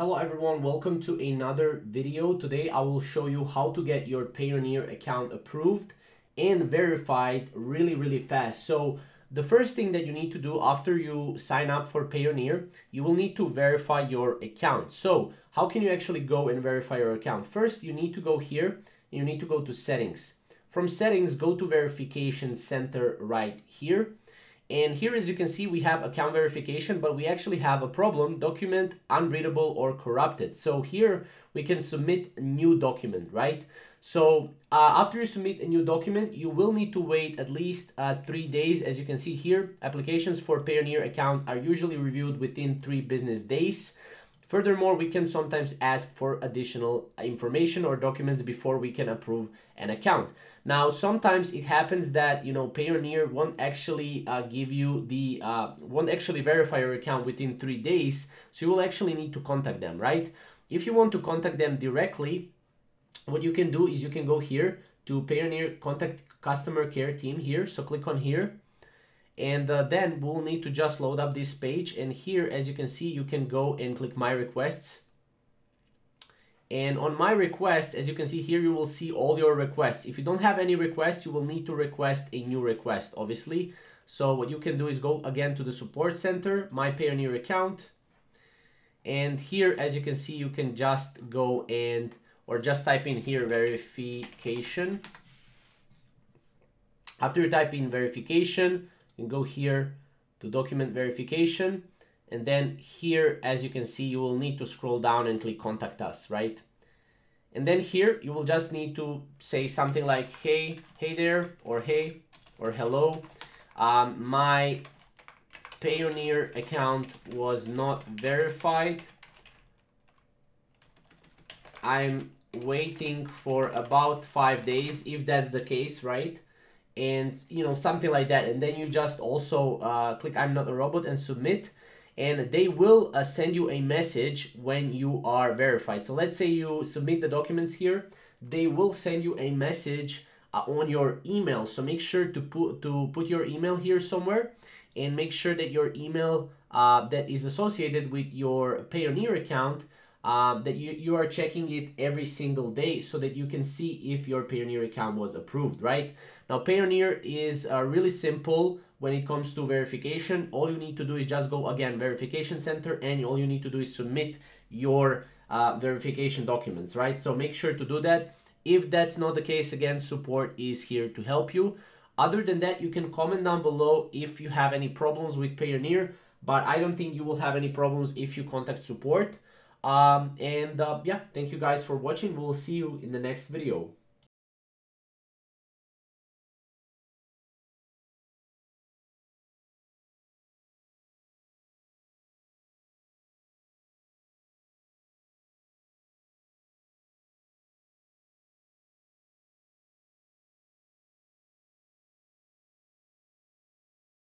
Hello everyone, welcome to another video. Today I will show you how to get your Payoneer account approved and verified really fast. So the first thing that you need to do after you sign up for Payoneer, you will need to verify your account. So how can you actually go and verify your account? First, you need to go here, you need to go to settings. From settings, go to verification center right here. And here, as you can see, we have account verification, but we actually have a problem, document unreadable or corrupted. So here we can submit a new document, right? So after you submit a new document, you will need to wait at least 3 days. As you can see here, applications for Payoneer account are usually reviewed within 3 business days. Furthermore, we can sometimes ask for additional information or documents before we can approve an account. Now, sometimes it happens that, Payoneer won't actually won't actually verify your account within 3 days. So you will actually need to contact them, right? If you want to contact them directly, what you can do is you can go here to Payoneer contact customer care team here. So click on here. And then we'll need to just load up this page. And here, as you can see, you can go and click My Requests. And on My Requests, as you can see here, you will see all your requests. If you don't have any requests, you will need to request a new request, obviously. So what you can do is go again to the support center, My Payoneer account. And here, as you can see, you can just go and, or just type in here, verification. After you type in verification, you can go here to document verification. And then here, as you can see, you will need to scroll down and click contact us, right? And then here, you will just need to say something like, hey there, or hey, or hello. My Payoneer account was not verified. I'm waiting for about 5 days, if that's the case, right? And something like that. And then you just also click I'm not a robot and submit. And they will send you a message when you are verified. So let's say you submit the documents here, they will send you a message on your email. So make sure to put your email here somewhere, and make sure that your email that is associated with your Payoneer account, that you are checking it every single day so that you can see if your Payoneer account was approved, right? Now, Payoneer is really simple when it comes to verification. All you need to do is just go again, verification center, and all you need to do is submit your verification documents, right? So make sure to do that. If that's not the case, again, support is here to help you. Other than that, you can comment down below if you have any problems with Payoneer, but I don't think you will have any problems if you contact support. Yeah, thank you guys for watching. We'll see you in the next video.